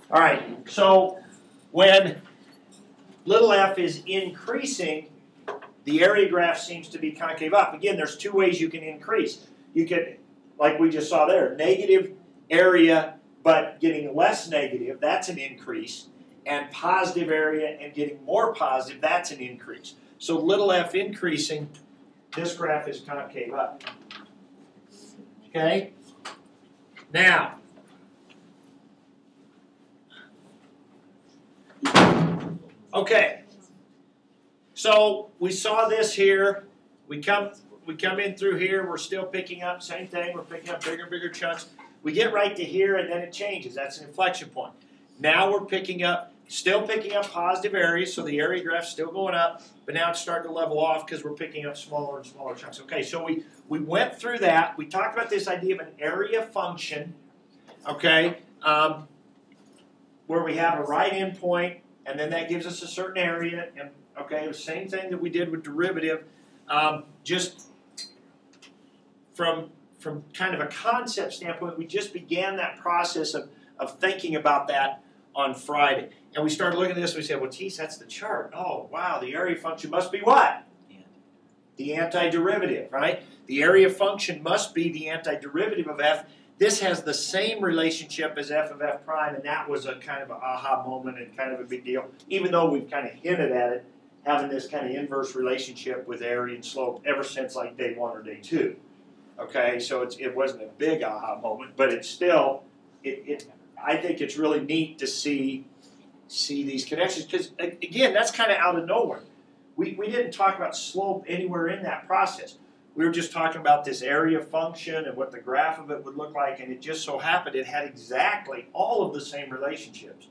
All right, so when little f is increasing, the area graph seems to be concave up. Again, there's two ways you can increase. You can, like we just saw there, negative area but getting less negative, that's an increase. And positive area and getting more positive, that's an increase. So little f increasing, this graph is concave up. Okay? Now, okay. So we saw this here. We come in through here. We're still picking up, same thing. We're picking up bigger and bigger chunks. We get right to here, and then it changes. That's an inflection point. Now we're picking up, still picking up positive areas, so the area graph's still going up, but now it's starting to level off because we're picking up smaller and smaller chunks. Okay, so we went through that. We talked about this idea of an area function, okay, where we have a right endpoint, and then that gives us a certain area, and okay, the same thing that we did with derivative, just from kind of a concept standpoint, we just began that process of thinking about that on Friday. And we started looking at this and we said, well, geez, that's the chart. Oh, wow, the area function must be what? The antiderivative, right? The area function must be the antiderivative of f. This has the same relationship as f of f prime, and that was a kind of an aha moment and kind of a big deal, even though we've kind of hinted at it, having this kind of inverse relationship with area and slope ever since like day 1 or day 2. Okay, so it wasn't a big aha moment, but it's still, I think it's really neat to see these connections, because again, that's kind of out of nowhere. We didn't talk about slope anywhere in that process. We were just talking about this area function and what the graph of it would look like, and it just so happened it had exactly all of the same relationships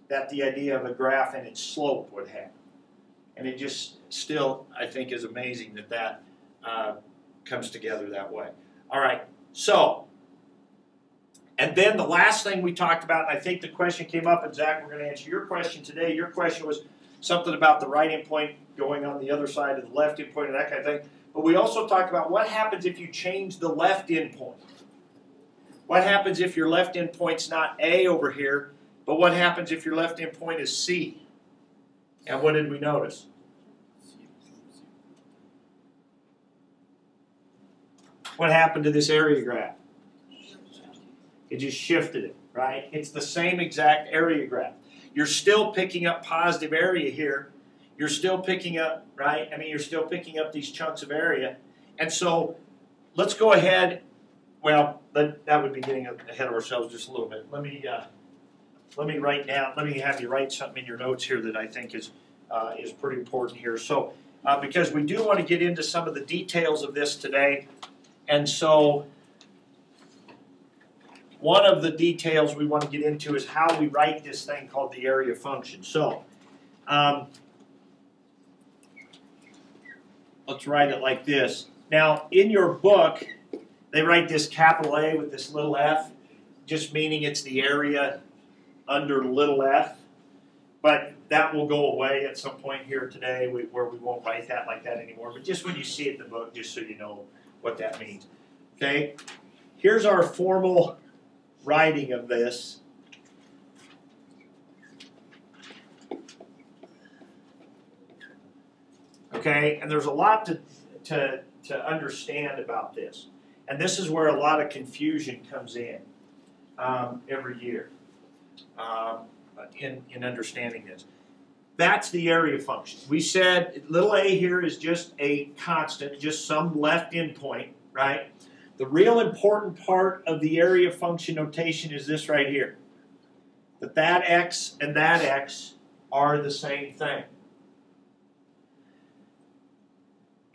that the idea of a graph and its slope would have. And it just still, I think, is amazing that comes together that way. All right, so, and then the last thing we talked about, and I think the question came up, and Zach, we're going to answer your question today. Your question was something about the right endpoint going on the other side of the left endpoint and that kind of thing. But we also talked about what happens if you change the left endpoint. What happens if your left endpoint's not A over here, but what happens if your left endpoint is C? And what did we notice? What happened to this area graph? It just shifted it, right? It's the same exact area graph. You're still picking up positive area here. You're still picking up, right? I mean, you're still picking up these chunks of area. And so let's go ahead. Well, that would be getting ahead of ourselves just a little bit. Let me write down. Let me have you write something in your notes here that I think is pretty important here. So because we do want to get into some of the details of this today. And so one of the details we want to get into is how we write this thing called the area function. So let's write it like this. Now, in your book, they write this capital A with this little f, just meaning it's the area under little f. But that will go away at some point here today where we won't write that like that anymore. But just when you see it in the book, just so you know what that means. Okay? Here's our formal writing of this. Okay? And there's a lot to understand about this. And this is where a lot of confusion comes in every year in understanding this. That's the area function. We said little a here is just a constant, just some left endpoint, right? The real important part of the area function notation is this right here. That x and that x are the same thing.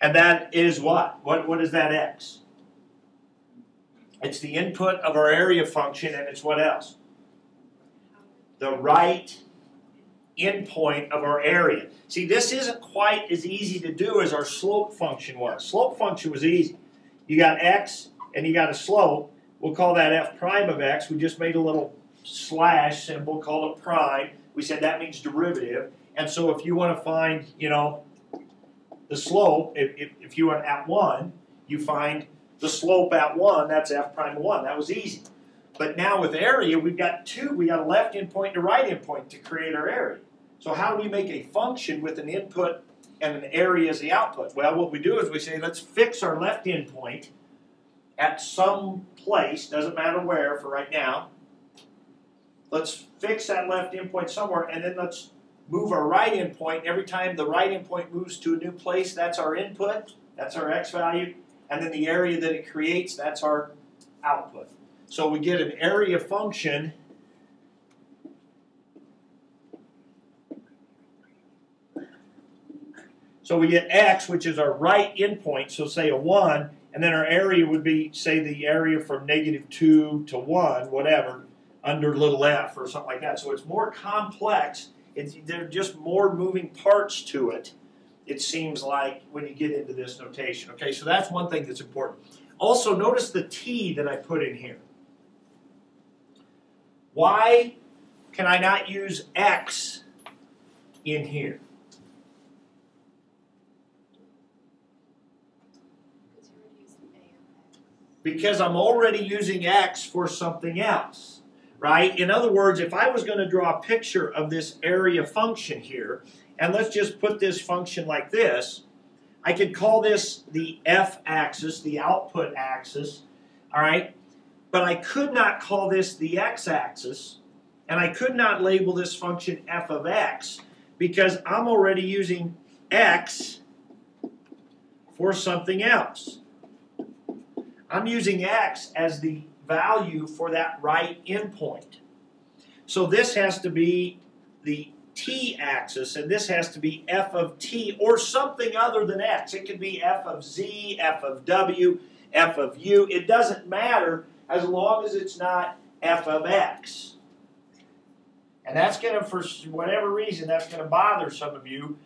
And that is what? What is that x? It's the input of our area function, and it's what else? The right endpoint of our area. See, this isn't quite as easy to do as our slope function was. Slope function was easy. You got x and you got a slope. We'll call that f prime of x. We just made a little slash symbol, called it prime. We said that means derivative. And so if you want to find, you know, the slope, if you want at 1, you find the slope at 1, that's f prime of 1. That was easy. But now with area, we've got two. We got a left endpoint and a right endpoint to create our area. So how do we make a function with an input and an area as the output? Well, what we do is we say, let's fix our left endpoint at some place, doesn't matter where for right now. Let's fix that left endpoint somewhere, and then let's move our right endpoint. Every time the right endpoint moves to a new place, that's our input, that's our x value, and then the area that it creates, that's our output. So we get an area function so we get x, which is our right endpoint, so say a 1, and then our area would be, say, the area from -2 to 1, whatever, under little f or something like that. So it's more complex. There are just more moving parts to it, it seems like, when you get into this notation. Okay, so that's one thing that's important. Also, notice the t that I put in here. Why can I not use x in here? Because I'm already using x for something else, right? In other words, if I was going to draw a picture of this area function here, and let's just put this function like this, I could call this the f-axis, the output axis, all right? But I could not call this the x-axis, and I could not label this function f of x, because I'm already using x for something else. I'm using x as the value for that right endpoint. So this has to be the t-axis, and this has to be f of t, or something other than x. It could be f of z, f of w, f of u. It doesn't matter as long as it's not f of x. And that's going to, for whatever reason, that's going to bother some of you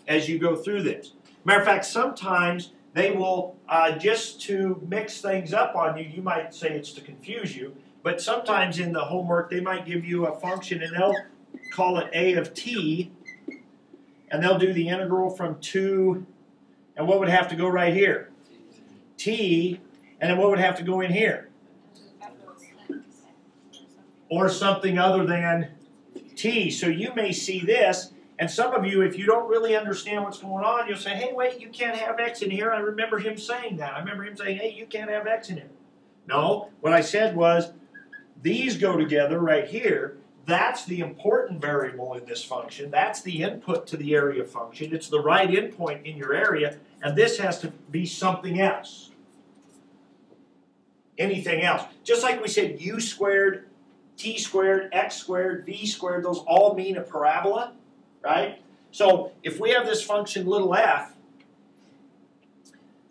as you go through this. Matter of fact, sometimes they will, just to mix things up on you, you might say it's to confuse you, but sometimes in the homework they might give you a function and they'll call it a of t, and they'll do the integral from 2, and what would have to go right here? T, and then what would have to go in here? Or something other than t. So you may see this, and some of you, if you don't really understand what's going on, you'll say, hey, wait, you can't have x in here. I remember him saying that. I remember him saying, hey, you can't have x in here. No, what I said was, these go together right here. That's the important variable in this function. That's the input to the area function. It's the right endpoint in your area, and this has to be something else. Anything else. Just like we said, u squared, t squared, x squared, v squared, those all mean a parabola, right? So if we have this function little f,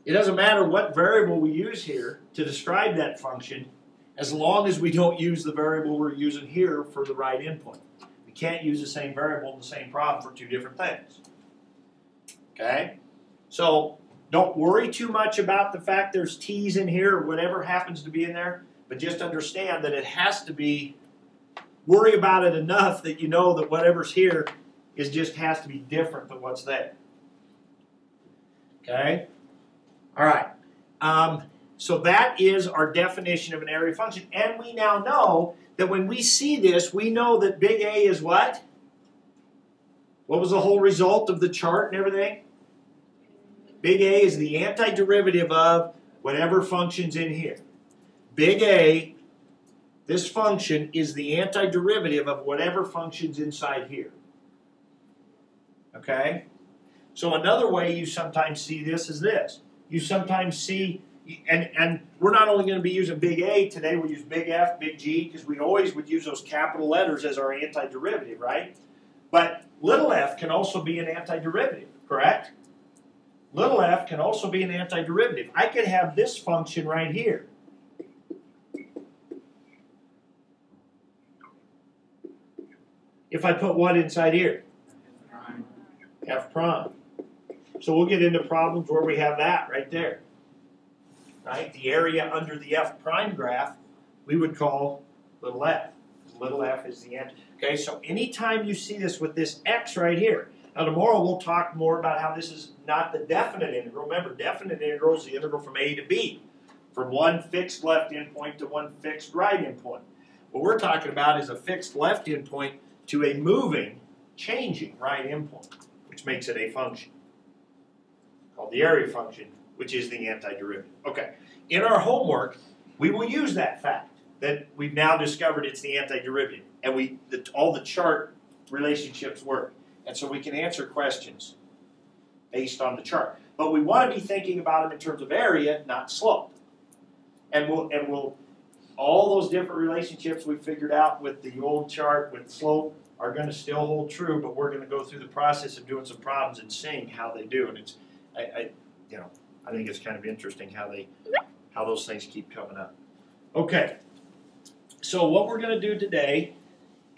it doesn't matter what variable we use here to describe that function, as long as we don't use the variable we're using here for the right endpoint. We can't use the same variable in the same problem for two different things. Okay? So don't worry too much about the fact there's t's in here or whatever happens to be in there, but just understand that it has to be, worry about it enough that you know that whatever's here is just has to be different than what's there. Okay? All right. So that is our definition of an area function. And we now know that when we see this, we know that big A is what? What was the whole result of the chart and everything? Big A is the antiderivative of whatever function's in here. Big A, this function, is the antiderivative of whatever function's inside here. Okay? So another way you sometimes see this is this. You sometimes see, and we're not only going to be using big A today, we'll use big F, big G, because we always would use those capital letters as our antiderivative, right? But little f can also be an antiderivative, correct? Little f can also be an antiderivative. I could have this function right here. If I put what inside here? F prime. So we'll get into problems where we have that right there. Right? The area under the F prime graph we would call little f. Little f is the end. Okay, so anytime you see this with this x right here. Now tomorrow we'll talk more about how this is not the definite integral. Remember, definite integral is the integral from a to b from one fixed left endpoint to one fixed right endpoint. What we're talking about is a fixed left endpoint to a moving, changing right endpoint, which makes it a function called the area function, which is the antiderivative. Okay, in our homework, we will use that fact that we've now discovered it's the antiderivative, and all the chart relationships work, and so we can answer questions based on the chart. But we want to be thinking about them in terms of area, not slope. And we'll all those different relationships we figured out with the old chart with slope are going to still hold true, but we're going to go through the process of doing some problems and seeing how they do. And it's I think it's kind of interesting how those things keep coming up. Okay. So what we're going to do today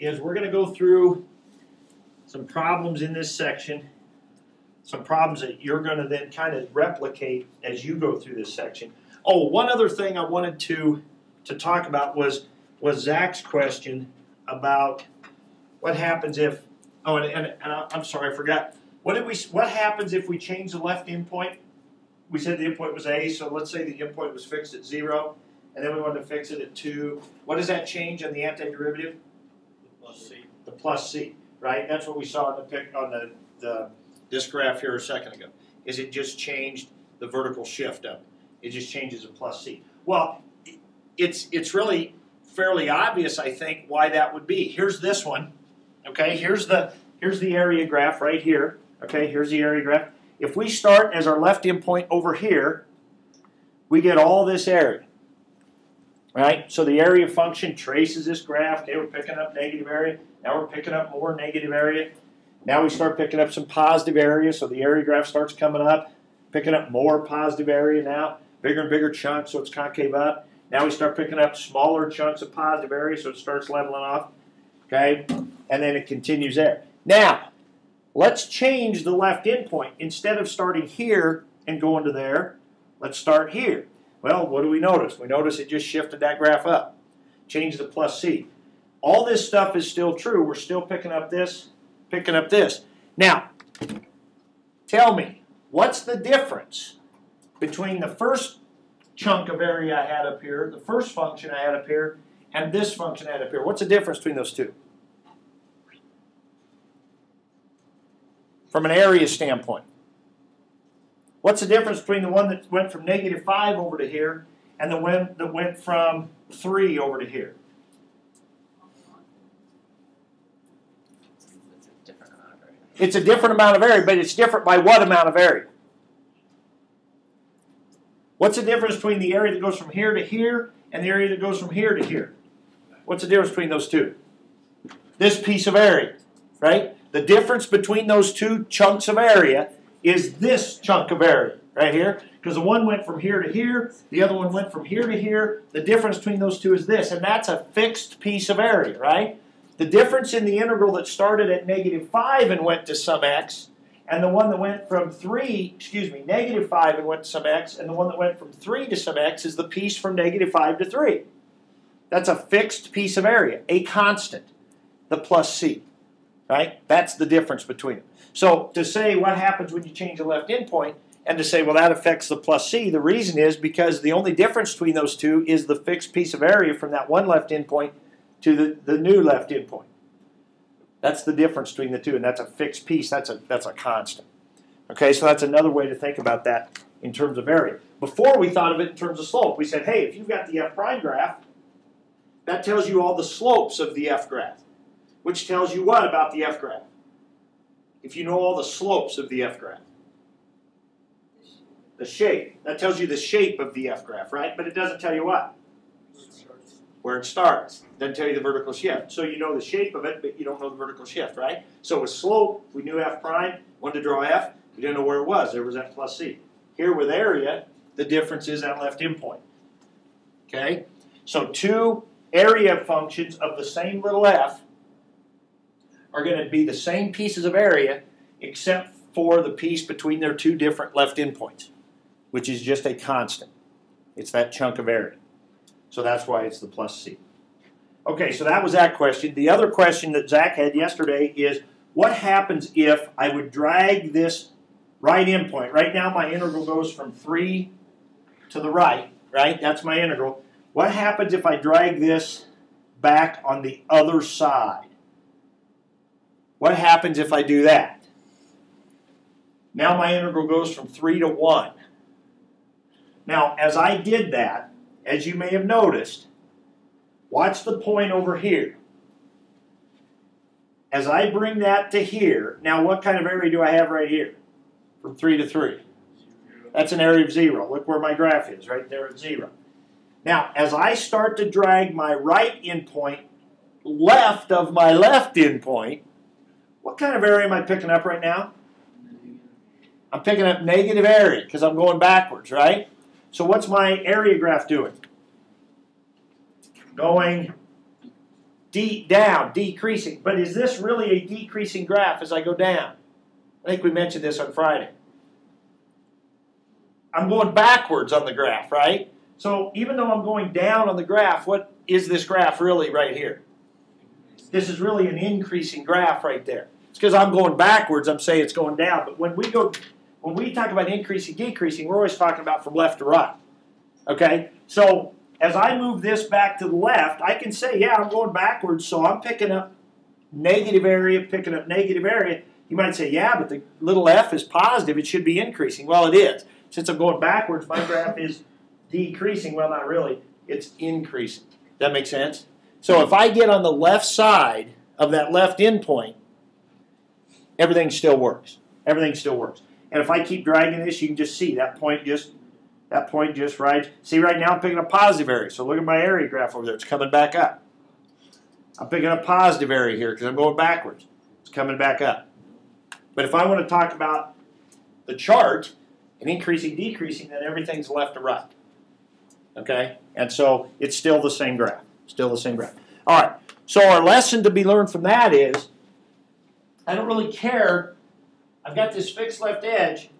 is we're going to go through some problems in this section, some problems that you're going to then kind of replicate as you go through this section. Oh, one other thing I wanted to talk about was Zach's question about what happens if, and I'm sorry, I forgot. What happens if we change the left endpoint? We said the endpoint was A, so let's say the endpoint was fixed at 0, and then we wanted to fix it at 2. What does that change on the antiderivative? The plus C. The plus C, right? That's what we saw on this graph here a second ago. Is it just changed the vertical shift up? It just changes a plus C. Well, it's really fairly obvious, I think, why that would be. Here's this one. Okay, here's the area graph right here. Okay, here's the area graph. If we start as our left endpoint over here, we get all this area. Right? So the area function traces this graph. Okay, we're picking up negative area. Now we're picking up more negative area. Now we start picking up some positive area, so the area graph starts coming up, picking up more positive area now, bigger and bigger chunks, so it's concave up. Now we start picking up smaller chunks of positive area, so it starts leveling off. Okay, and then it continues there. Now, let's change the left endpoint. Instead of starting here and going to there, let's start here. Well, what do we notice? We notice it just shifted that graph up. Change the plus C. All this stuff is still true. We're still picking up this, picking up this. Now, tell me, what's the difference between the first chunk of area I had up here, the first function I had up here, and this function I had up here? What's the difference between those two? From an area standpoint. What's the difference between the one that went from -5 over to here and the one that went from 3 over to here? It's a different amount of area, but it's different by what amount of area? What's the difference between the area that goes from here to here and the area that goes from here to here? What's the difference between those two? This piece of area, right? The difference between those two chunks of area is this chunk of area right here, because the one went from here to here, the other one went from here to here. The difference between those two is this, and that's a fixed piece of area, right? The difference in the integral that started at -5 and went to some x, and the one that went from -5 and went to some x, and the one that went from 3 to some x is the piece from -5 to 3. That's a fixed piece of area, a constant, the plus C, right? That's the difference between them. So to say what happens when you change the left endpoint, and to say, well, that affects the plus C, the reason is because the only difference between those two is the fixed piece of area from that one left endpoint to the new left endpoint. That's the difference between the two, and that's a fixed piece. That's a constant. Okay, so that's another way to think about that in terms of area. Before we thought of it in terms of slope. We said, hey, if you've got the f prime graph, that tells you all the slopes of the f graph, which tells you what about the f graph? If you know all the slopes of the f graph. The shape. That tells you the shape of the f graph, right? But it doesn't tell you what? Where it starts. It doesn't tell you the vertical shift. So you know the shape of it, but you don't know the vertical shift, right? So with slope, we knew f prime, wanted to draw f, we didn't know where it was. There was that plus C. Here with area, the difference is that left endpoint. Okay? So two area functions of the same little f are going to be the same pieces of area except for the piece between their two different left endpoints, which is just a constant. It's that chunk of area. So that's why it's the plus C. Okay, so that was that question. The other question that Zach had yesterday is, what happens if I would drag this right endpoint? Right now my integral goes from 3 to the right, right? That's my integral. What happens if I drag this back on the other side? What happens if I do that? Now my integral goes from 3 to 1. Now, as I did that, as you may have noticed, watch the point over here. As I bring that to here, now what kind of area do I have right here? From 3 to 3. That's an area of 0. Look where my graph is, right there at 0. Now, as I start to drag my right endpoint left of my left endpoint, what kind of area am I picking up right now? I'm picking up negative area because I'm going backwards, right? So what's my area graph doing? Going down, decreasing. But is this really a decreasing graph as I go down? I think we mentioned this on Friday. I'm going backwards on the graph, right? So even though I'm going down on the graph, what is this graph really right here? This is really an increasing graph right there. It's because I'm going backwards, I'm saying it's going down. But when we talk about increasing, decreasing, we're always talking about from left to right. Okay? So as I move this back to the left, I can say, yeah, I'm going backwards, so I'm picking up negative area, picking up negative area. You might say, yeah, but the little f is positive. It should be increasing. Well, it is. Since I'm going backwards, my graph is decreasing. Well, not really. It's increasing. Does that make sense? So if I get on the left side of that left endpoint, everything still works. Everything still works. And if I keep dragging this, you can just see that point just right. See, right now I'm picking up positive area. So look at my area graph over there. It's coming back up. I'm picking up positive area here because I'm going backwards. It's coming back up. But if I want to talk about the chart and increasing, decreasing, then everything's left to right. Okay? And so it's still the same graph. Still the same graph. All right. So our lesson to be learned from that is, I don't really care. I've got this fixed left edge.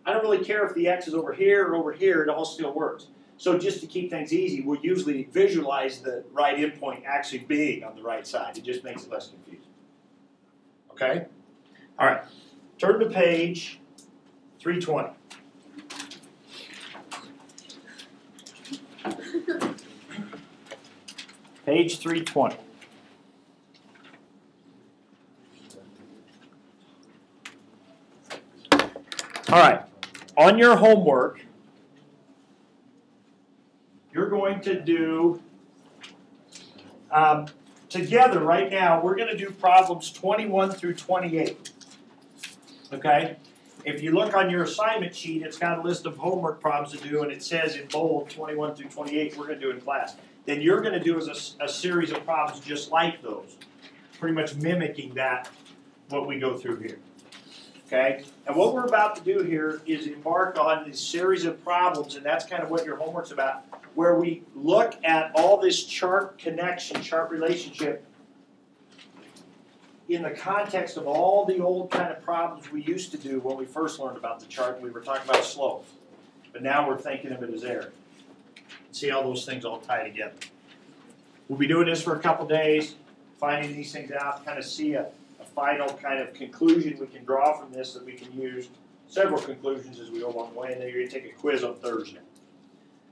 I don't really care if the x is over here or over here. It all still works. So just to keep things easy, we'll usually visualize the right endpoint actually being on the right side. It just makes it less confusing. Okay? All right. Turn to page 320. Page 320. All right. On your homework, you're going to do, together right now, we're going to do problems 21 through 28. Okay? If you look on your assignment sheet, it's got a list of homework problems to do, and it says in bold 21 through 28 we're going to do in class. Then you're going to do a series of problems just like those, pretty much mimicking that, what we go through here. Okay? And what we're about to do here is embark on this series of problems, and that's kind of what your homework's about, where we look at all this chart connection, chart relationship, in the context of all the old kind of problems we used to do when we first learned about the chart, and we were talking about slope. But now we're thinking of it as area. See how those things all tie together. We'll be doing this for a couple days, finding these things out, kind of see a final kind of conclusion we can draw from this that we can use, several conclusions as we go along the way, and then you're going to take a quiz on Thursday.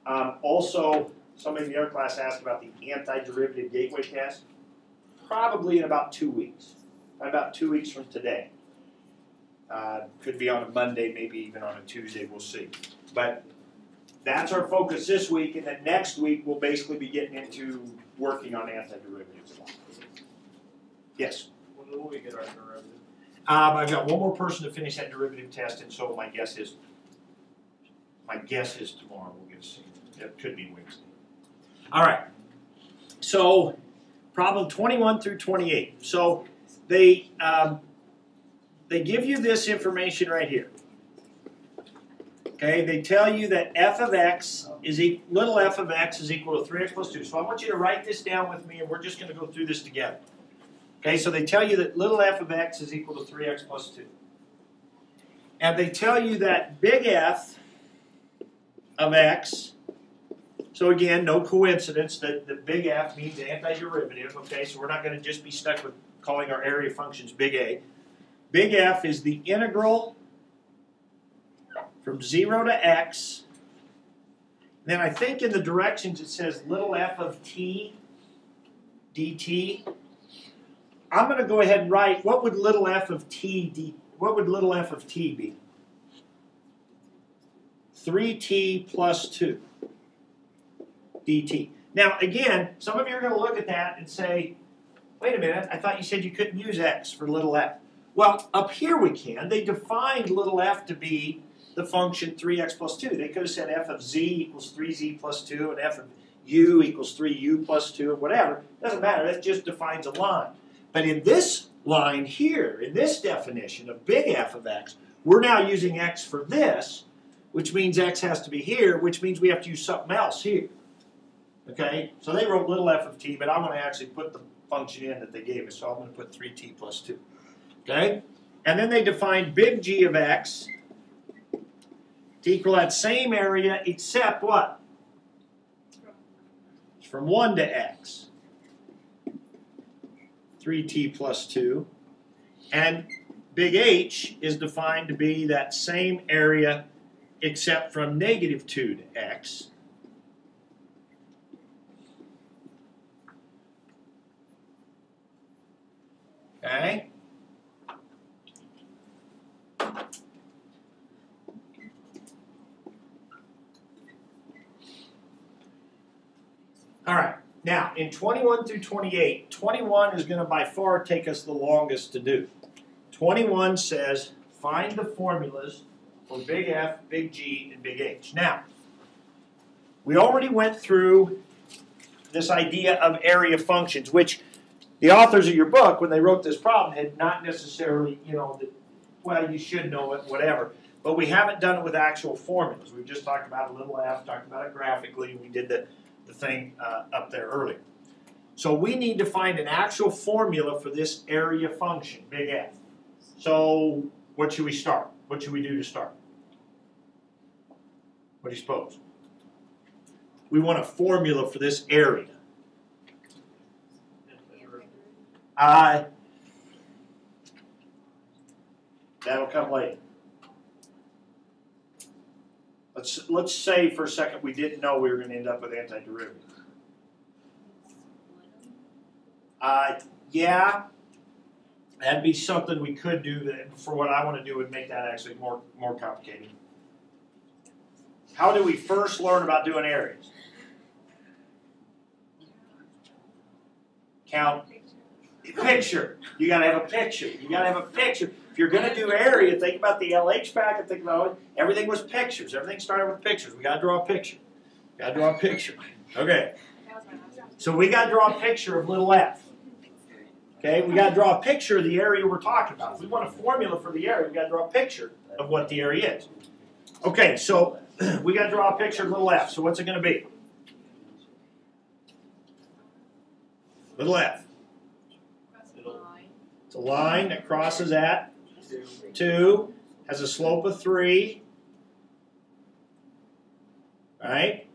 Also, somebody in the other class asked about the antiderivative gateway test. Probably in about 2 weeks. About 2 weeks from today. Could be on a Monday, maybe even on a Tuesday, we'll see. But that's our focus this week, and then next week we'll basically be getting into working on antiderivatives. Yes? When will we get our derivative? I've got one more person to finish that derivative test, and so my guess is tomorrow we'll get to see. It could be Wednesday. All right. So problem 21 through 28. So they give you this information right here. Okay, they tell you that f of x is little f of x is equal to 3x plus 2. So I want you to write this down with me, and we're just going to go through this together. Okay, so they tell you that little f of x is equal to 3x plus 2. And they tell you that big F of x, so again, no coincidence that the big F means antiderivative. Okay, so we're not going to just be stuck with calling our area functions big A. Big F is the integral from 0 to x Then I think in the directions it says little f of t dt. I'm going to go ahead and write, what would little f of t be? 3t plus 2 dt. Now again, some of you are going to look at that and say, wait a minute, I thought you said you couldn't use x for little f. Well, up here we can. They defined little f to be the function 3x plus 2. They could have said f of z equals 3z plus 2 and f of u equals 3u plus 2 or whatever. Doesn't matter. That just defines a line. But in this line here, in this definition of big F of x, we're now using x for this, which means x has to be here, which means we have to use something else here. Okay? So they wrote little f of t, but I'm going to actually put the function in that they gave us. So I'm going to put 3t plus 2. Okay? And then they defined big G of x to equal that same area except what? It's from 1 to x. 3t plus 2. And big H is defined to be that same area except from negative 2 to x. Okay? All right. Now, in 21 through 28, 21 is going to by far take us the longest to do. 21 says, find the formulas for big F, big G, and big H. Now, we already went through this idea of area functions, which the authors of your book, when they wrote this problem, had not necessarily, well, you should know it, whatever. But we haven't done it with actual formulas. We've just talked about a little f, talked about it graphically. We did the thing up there earlier. So we need to find an actual formula for this area function, big F. So what should we start? What should we do to start? What do you suppose? We want a formula for this area. That'll come later. Let's say for a second we didn't know we were going to end up with antiderivative. Yeah, that'd be something we could do. That for what I want to do would make that actually more complicated. How do we first learn about doing areas? Count. Picture. You got to have a picture. You got to have a picture. If you're going to do area, think about the LH packet. Think about it. Everything was pictures. Everything started with pictures. We got to draw a picture. Got to draw a picture. Okay. So we got to draw a picture of little f. Okay. We got to draw a picture of the area we're talking about. If we want a formula for the area, we got to draw a picture of what the area is. Okay. So we got to draw a picture of little f. So what's it going to be? Little f. It's a line that crosses at 2, has a slope of 3, right?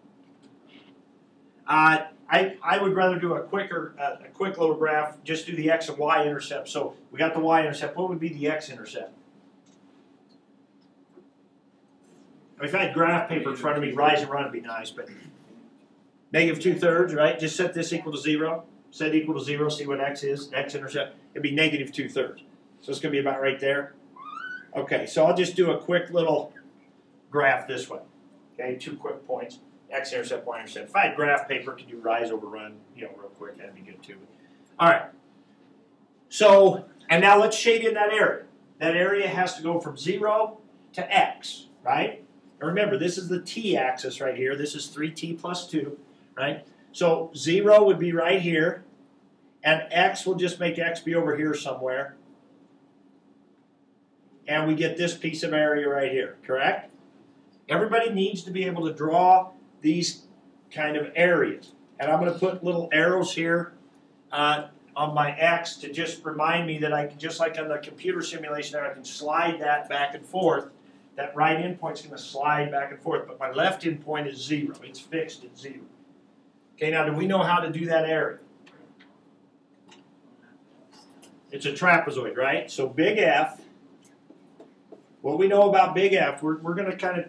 I would rather do a quick little graph, just do the x and y intercept. So we got the y-intercept. What would be the x-intercept? If I had graph paper in front of me, rise and run would be nice, but negative 2/3, right? Just set this equal to 0. Set equal to 0, see what x is, x-intercept. It'd be negative 2/3. So it's going to be about right there. Okay, so I'll just do a quick little graph this way. Okay, 2 quick points, x-intercept, y-intercept. If I had graph paper, could you rise over run, real quick, that'd be good too. All right. So, and now let's shade in that area. That area has to go from 0 to x, right? And remember, this is the t-axis right here. This is 3t plus 2, right? So 0 would be right here, and x will just make x be over here somewhere. And we get this piece of area right here, correct? Everybody needs to be able to draw these kind of areas. And I'm going to put little arrows here on my x to just remind me that I can, just like on the computer simulation there, I can slide that back and forth. That right endpoint is going to slide back and forth, but my left endpoint is 0. It's fixed at 0. Okay, now do we know how to do that area? It's a trapezoid, right? So big F, what we know about big F, we're going to kind of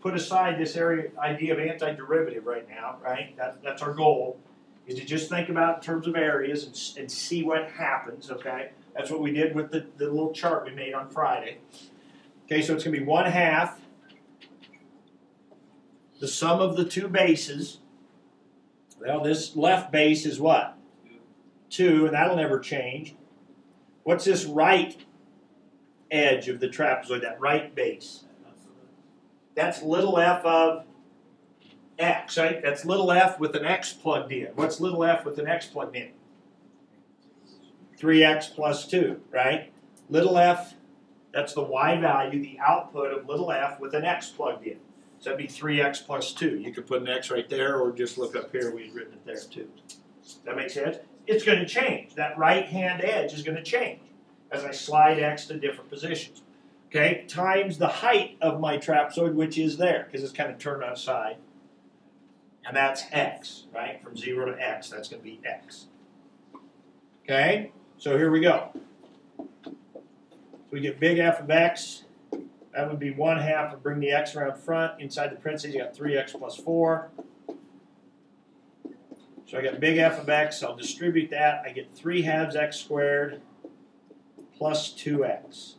put aside this idea of antiderivative right now, right? That's our goal, is to just think about in terms of areas and see what happens, okay? That's what we did with the little chart we made on Friday. Okay, so it's going to be 1/2 the sum of the two bases. Well, this left base is what? 2, and that'll never change. What's this right edge of the trapezoid, that right base? That's little f of x, right? That's little f with an x plugged in. What's little f with an x plugged in? 3x plus 2, right? Little f, that's the y value, the output of little f with an x plugged in. So that'd be 3x plus 2. You could put an x right there, or just look up here. We've written it there too. Does that make sense? It's going to change. That right-hand edge is going to change as I slide x to different positions. Okay, times the height of my trapezoid, which is there, because it's kind of turned on its side. And that's x, right? From 0 to x, that's going to be x. Okay, so here we go. So we get big F of x. That would be 1/2, and bring the x around front. Inside the parentheses, you got 3x plus 4. So I got big F of x. I'll distribute that. I get 3/2 x squared plus 2x.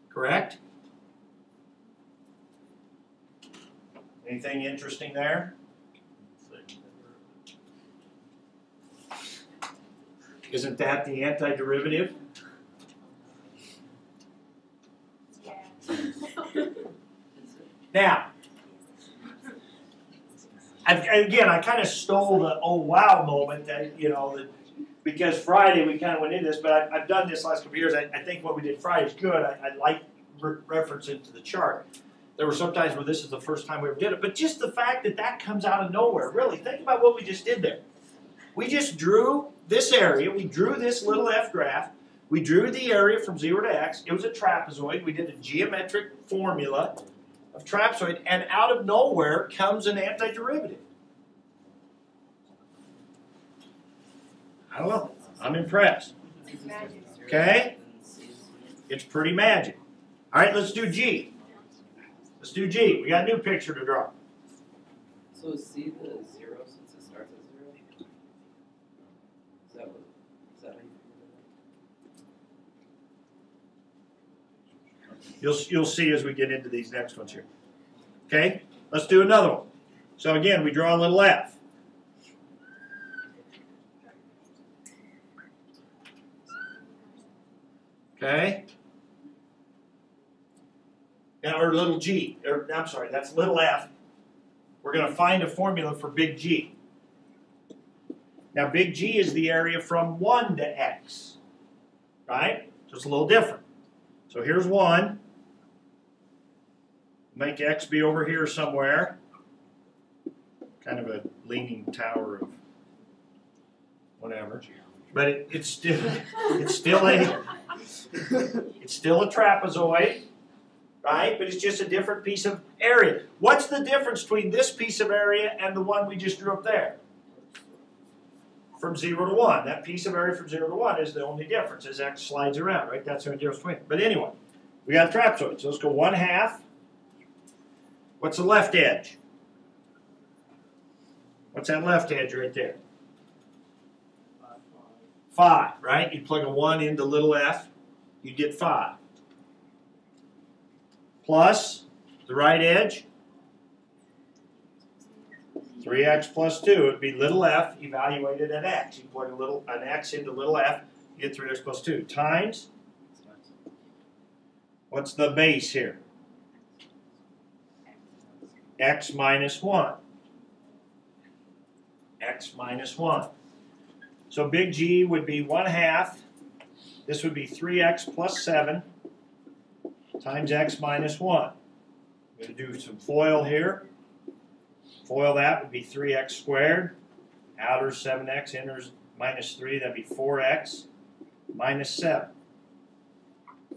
Correct? Anything interesting there? Isn't that the antiderivative? Now, again, I kind of stole the oh wow moment that, because Friday we kind of went into this, but I've done this last couple of years. I think what we did Friday is good. I like reference it to the chart. There were some times where this is the first time we ever did it, but just the fact that that comes out of nowhere, really, think about what we just did there. We just drew this area. We drew this little f graph. We drew the area from 0 to x. It was a trapezoid. We did a geometric formula of trapezoid, and out of nowhere comes an antiderivative. I don't know. I'm impressed. Okay? It's pretty magic. All right, let's do G. Let's do G. We got a new picture to draw. So is C the 0 since it starts at 0? Is that how you figure that out? You'll see as we get into these next ones here. Okay? Let's do another one. So again, we draw a little f. Okay? Now, or little g. I'm sorry, that's little f. We're going to find a formula for big G. Now, big G is the area from 1 to x. Right? So it's a little different. So here's 1. Make x be over here somewhere. Kind of a leaning tower of whatever. But it's still a trapezoid, right? But it's just a different piece of area. What's the difference between this piece of area and the one we just drew up there? From 0 to 1. That piece of area from 0 to 1 is the only difference as x slides around, right? That's the only difference between it. But anyway, we got a trapezoid. So let's go 1/2. What's the left edge? What's that left edge right there? 5, right? You plug a 1 into little f, you get 5. Plus the right edge, 3x plus 2. It would be little f evaluated at x. You plug an x into little f, you get 3x plus 2. Times, what's the base here? X minus 1. X minus 1. So big G would be 1/2. This would be 3x plus 7 times x minus 1. I'm going to do some FOIL here. FOIL that would be 3x squared. Outer 7x, inner minus 3. That'd be 4x minus 7.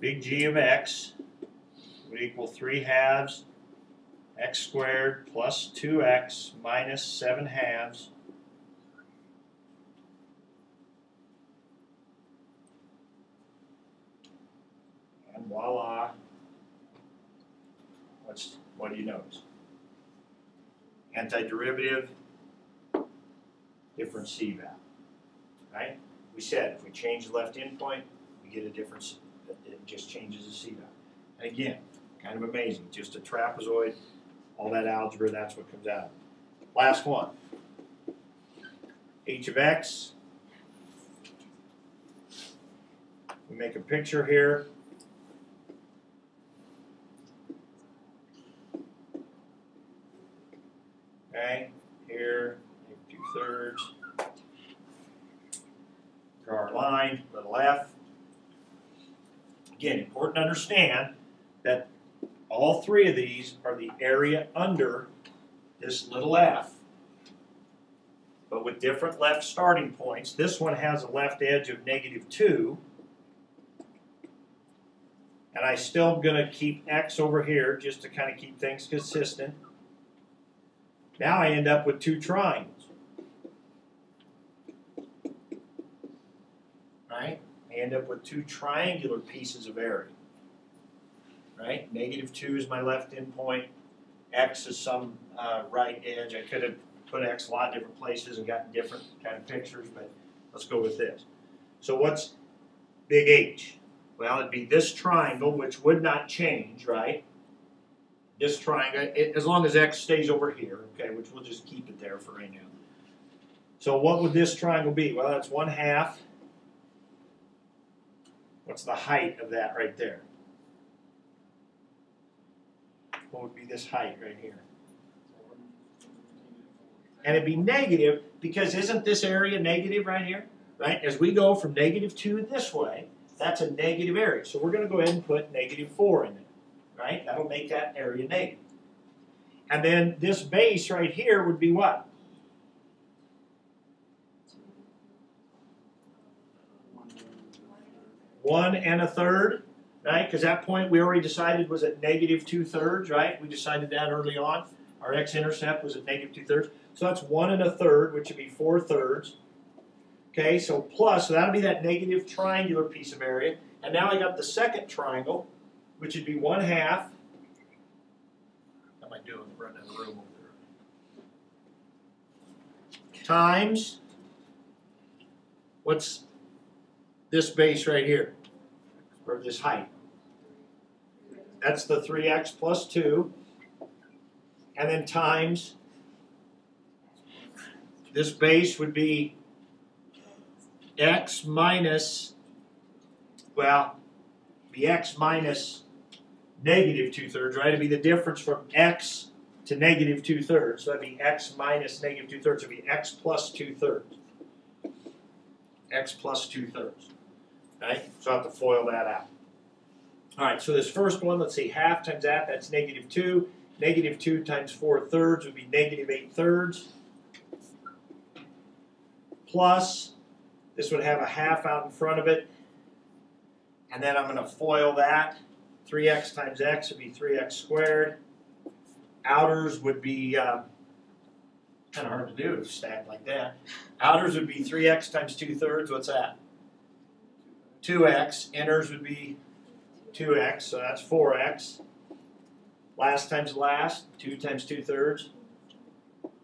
Big G of x would equal 3/2 x squared plus 2x minus 7/2. And voila. What do you notice? Antiderivative, different c-value, right? We said if we change the left endpoint, we get a difference. It just changes the c-value. And again, kind of amazing. Just a trapezoid, all that algebra, that's what comes out. Last one. H of x. We make a picture here. Okay, here, 2/3. Draw our line, little f. Again, important to understand that all three of these are the area under this little f, but with different left starting points. This one has a left edge of -2, and I still going to keep x over here just to kind of keep things consistent. Now I end up with two triangles, right? I end up with two triangular pieces of area, right? -2 is my left endpoint. X is some right edge. I could have put X a lot of different places and gotten different kind of pictures, but let's go with this. So what's big H? Well, it'd be this triangle, which would not change, right? This triangle, as long as X stays over here, okay, which we'll just keep it there for right now. So what would this triangle be? Well, that's 1/2. What's the height of that right there? What would be this height right here? And it'd be negative because isn't this area negative right here? Right? As we go from -2 this way, that's a negative area. So we're going to go ahead and put -4 in there. Right? That'll make that area negative. And then this base right here would be what? 1 1/3, right? Because that point we already decided was at -2/3, right? We decided that early on. Our x-intercept was at -2/3. So that's 1 1/3, which would be 4/3. Okay, so plus, so that'll be that negative triangular piece of area. And now I got the second triangle, which would be 1/2. How am I doing? Running out of room over there. Times, what's this base right here? Or this height? That's the 3x plus 2. And then times, this base would be x minus, well, be x minus -2/3, right? It'd be the difference from x to -2/3. So that'd be x minus -2/3. It'd be x plus 2/3. X plus 2/3. Right? So I have to FOIL that out. All right, so this first one, let's see, 1/2 times that, that's -2. -2 times 4/3 would be -8/3. Plus, this would have a 1/2 out in front of it. And then I'm going to FOIL that. 3x times x would be 3x squared. Outers would be kind of hard to do, stacked like that. Outers would be 3x times 2/3. What's that? 2x. Inners would be 2x, so that's 4x. Last times last, 2 times 2/3,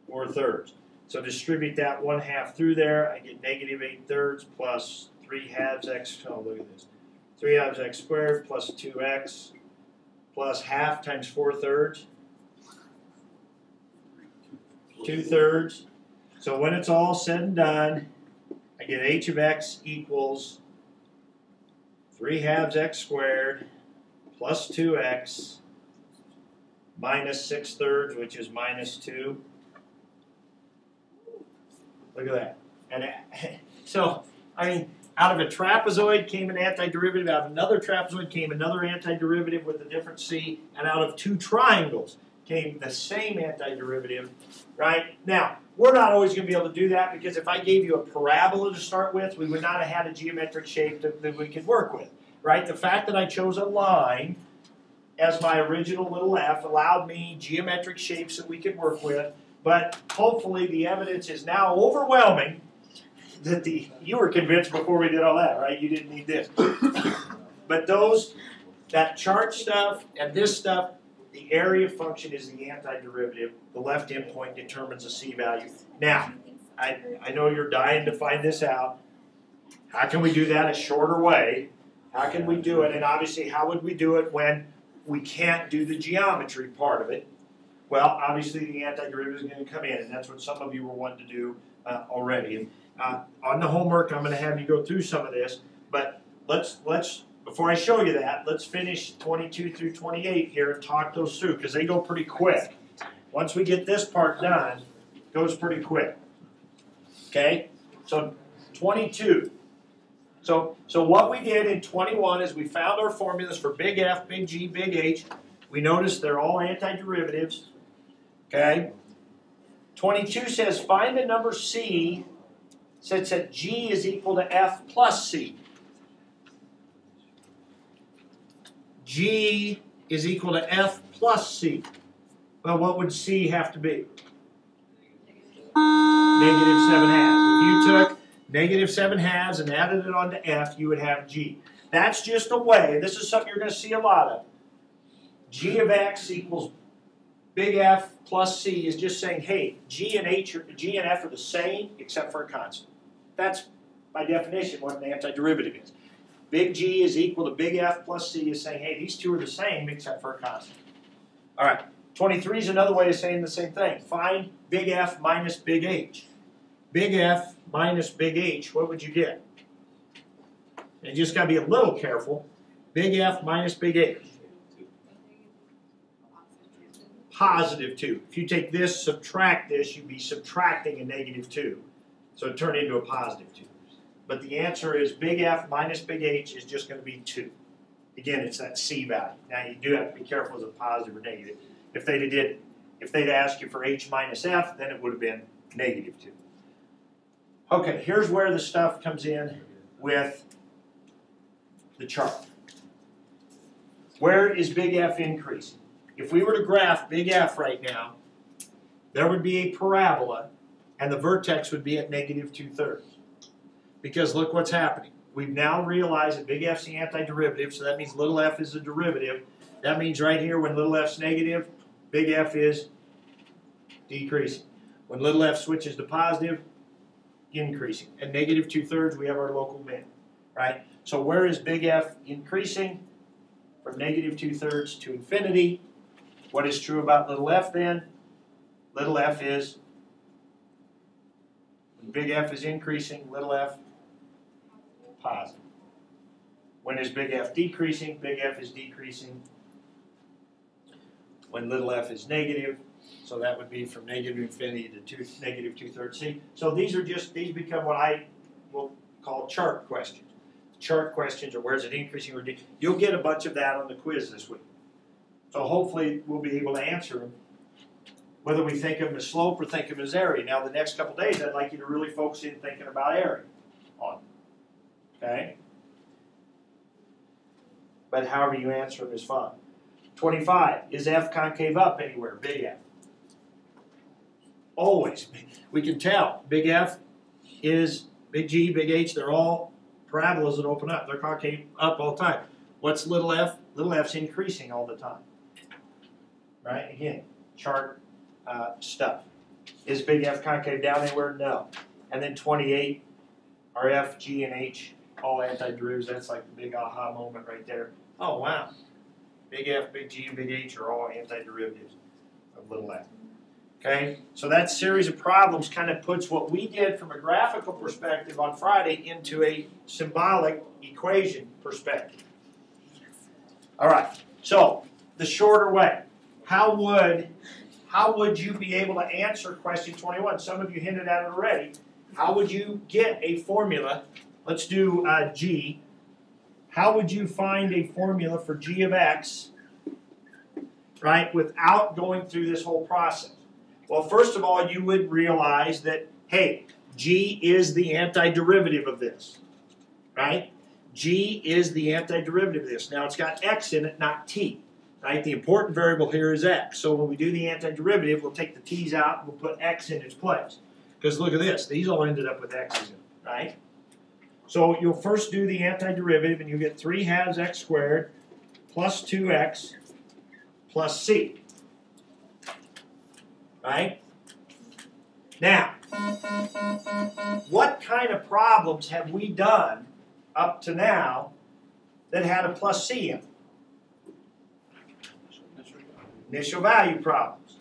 4/3. So distribute that 1/2 through there. I get -8/3 plus 3/2 x. Oh, look at this. 3/2 x squared plus 2x plus 1/2 times 4/3. 2/3. So when it's all said and done, I get h of x equals 3/2 x squared plus 2x minus 6/3, which is -2. Look at that. And so, I mean, out of a trapezoid came an antiderivative, out of another trapezoid came another antiderivative with a different c, and out of two triangles came the same antiderivative, right? Now, we're not always going to be able to do that because if I gave you a parabola to start with, we would not have had a geometric shape that we could work with, right? The fact that I chose a line as my original little f allowed me geometric shapes that we could work with, but hopefully the evidence is now overwhelming that you were convinced before we did all that, right? You didn't need this. But that chart stuff and this stuff, The area function is the antiderivative. The left endpoint determines the c value. Now, I know you're dying to find this out. How can we do that a shorter way? How can we do it? And obviously, how would we do it when we can't do the geometry part of it? Well, obviously, the antiderivative is going to come in, and that's what some of you were wanting to do already. On the homework, I'm going to have you go through some of this, but let's before I show you that, let's finish 22 through 28 here and talk those through, because they go pretty quick. Once we get this part done, it goes pretty quick. Okay? So 22. So what we did in 21 is we found our formulas for big F, big G, big H. We noticed they're all antiderivatives. Okay? 22 says find the number C such that G is equal to F plus C. G is equal to F plus C. Well, what would C have to be? Negative 7/2. If you took negative 7/2 and added it onto F, you would have G. That's just a way. This is something you're going to see a lot of. G of X equals big F plus C is just saying, hey, G and F are the same except for a constant. That's, by definition, what an antiderivative is. Big G is equal to big F plus C is saying, hey, these two are the same except for a constant. All right, 23 is another way of saying the same thing. Find big F minus big H. Big F minus big H, what would you get? And you just got to be a little careful. Big F minus big H. Positive 2. If you take this, subtract this, you'd be subtracting a negative 2. So it turned into a positive 2. But the answer is big F minus big H is just going to be 2. Again, it's that C value. Now you do have to be careful as a positive or negative. If they'd asked you for H minus F, then it would have been negative 2. Okay, here's where the stuff comes in with the chart. Where is big F increasing? If we were to graph big F right now, there would be a parabola, and the vertex would be at negative 2/3. Because look what's happening. We've now realized that big F's the antiderivative, so that means little f is a derivative. That means right here when little f's negative, big F is decreasing. When little f switches to positive, increasing. At negative 2/3, we have our local min, right? So where is big F increasing? From negative 2/3 to infinity. What is true about little f then? Little f is, when big F is increasing, little f positive. When is big F decreasing? Big F is decreasing when little f is negative. So that would be from negative infinity to negative 2/3. See, so these become what I will call chart questions. Chart questions, or where is it increasing or decreasing? You'll get a bunch of that on the quiz this week. So hopefully we'll be able to answer them, whether we think of them as slope or think of them as area. Now the next couple days, I'd like you to really focus in thinking about area on them. Okay? But however you answer them is fine. 25, is F concave up anywhere? Big F. Always. We can tell. Big F is big G, big H, they're all parabolas that open up. They're concave up all the time. What's little f? Little f's increasing all the time. Right? Again, chart stuff. Is big F concave down anywhere? No. And then 28, are F, G, and H all antiderivatives? That's like the big aha moment right there. Oh, wow. Big F, big G, and big H are all antiderivatives of little f. Okay? So that series of problems kind of puts what we did from a graphical perspective on Friday into a symbolic equation perspective. All right. So the shorter way. How would you be able to answer question 21? Some of you hinted at it already. How would you get a formula? Let's do G. How would you find a formula for G of X, right, without going through this whole process? Well, first of all, you would realize that, hey, G is the antiderivative of this, right? G is the antiderivative of this. Now, it's got X in it, not T, right? The important variable here is X. So when we do the antiderivative, we'll take the T's out and we'll put X in its place. Because look at this. These all ended up with X's in it, right? So you'll first do the antiderivative, and you get 3 halves X squared plus 2X plus C. Right? Now, what kind of problems have we done up to now that had a plus C in them? Initial value problems.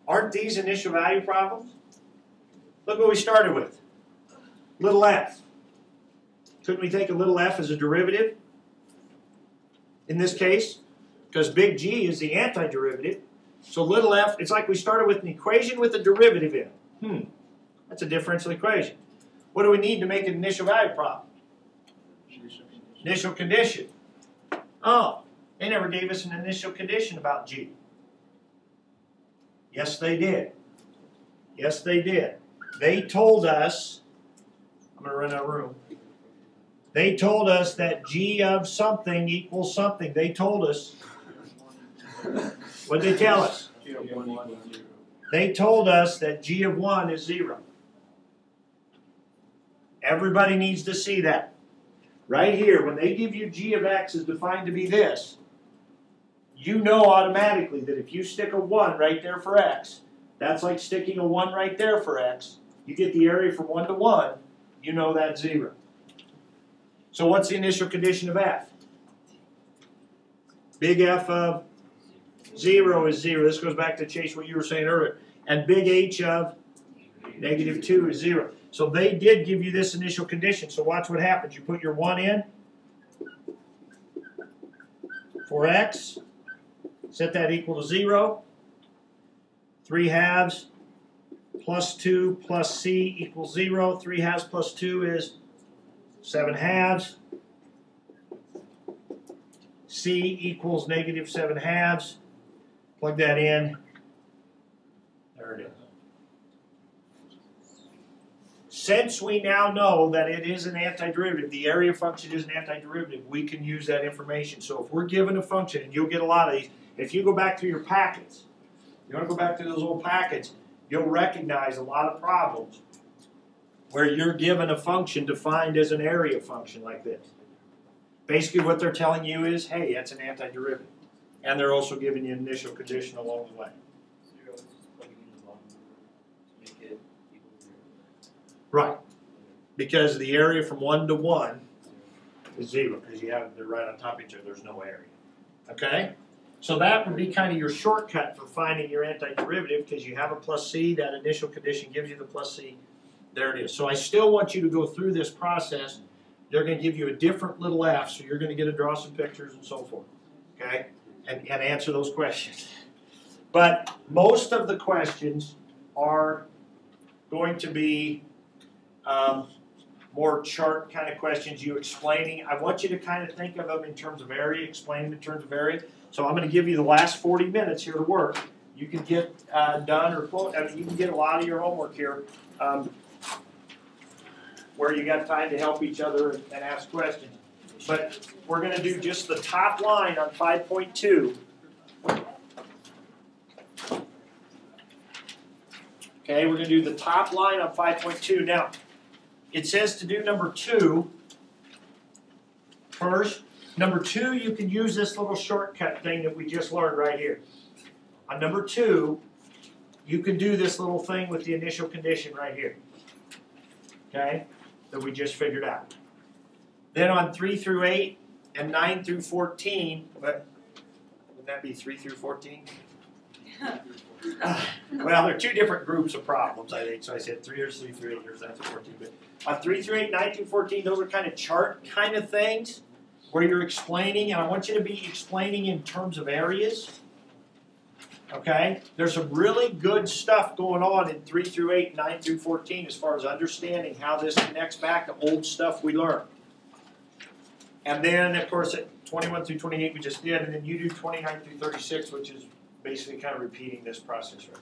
Aren't these initial value problems? Look what we started with. Little f. Couldn't we take a little f as a derivative in this case? Because big G is the antiderivative. So little f, it's like we started with an equation with a derivative in it. That's a differential equation. What do we need to make an initial value problem? Initial condition. Oh, they never gave us an initial condition about G. Yes, they did. Yes, they did. They told us, I'm going to run out of room. They told us that G of something equals something. They told us. What did they tell us? They told us that G of 1 is 0. Everybody needs to see that. Right here, when they give you G of x is defined to be this, you know automatically that if you stick a 1 right there for x, that's like sticking a 1 right there for x. You get the area from 1 to 1, you know that's 0. So what's the initial condition of f? Big F of 0 is 0. This goes back to Chase what you were saying earlier. And big H of negative 2 is 0. So they did give you this initial condition. So watch what happens. You put your 1 in for x. Set that equal to 0. 3 halves plus 2 plus c equals 0. 3 halves plus 2 is 7 halves. C equals negative 7 halves. Plug that in. There it is. Since we now know that it is an antiderivative, the area function is an antiderivative, we can use that information. So if we're given a function, and you'll get a lot of these, if you go back through your packets, you want to go back to those old packets, you'll recognize a lot of problems where you're given a function defined as an area function like this. Basically what they're telling you is, hey, that's an antiderivative. And they're also giving you an initial condition along the way. Right. Because the area from 1 to 1 is 0. Because they're right on top of each other. There's no area. Okay? So that would be kind of your shortcut for finding your antiderivative because you have a plus c. That initial condition gives you the plus c. There it is. So I still want you to go through this process. They're going to give you a different little f. So you're going to get to draw some pictures and so forth. Okay? And answer those questions. But most of the questions are going to be more chart kind of questions, you explaining. I want you to kind of think of them in terms of area, explaining in terms of area. So I'm going to give you the last 40 minutes here to work. You can get done or quote. I mean, you can get a lot of your homework here where you got time to help each other and ask questions. But we're going to do just the top line on 5.2. Okay, we're going to do the top line on 5.2. Now, it says to do number 2 first. Number 2, you can use this little shortcut thing that we just learned right here. On number 2, you can do this little thing with the initial condition right here. Okay, that we just figured out. Then on 3 through 8 and 9 through 14, what, would that be 3 through 14? Well, there are 2 different groups of problems, I think. So I said 3 through 8, here's 9 through 14. But on 3 through 8, 9 through 14, those are kind of chart kind of things where you're explaining, and I want you to be explaining in terms of areas. Okay? There's some really good stuff going on in 3 through 8, 9 through 14 as far as understanding how this connects back to old stuff we learned. And then, of course, at 21 through 28 we just did, and then you do 29 through 36, which is basically kind of repeating this process right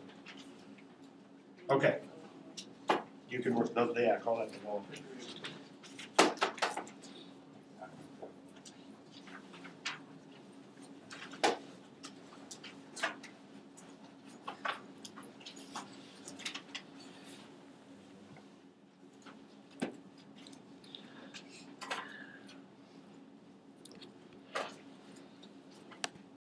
now. Okay. You can work those, yeah, call that the wall.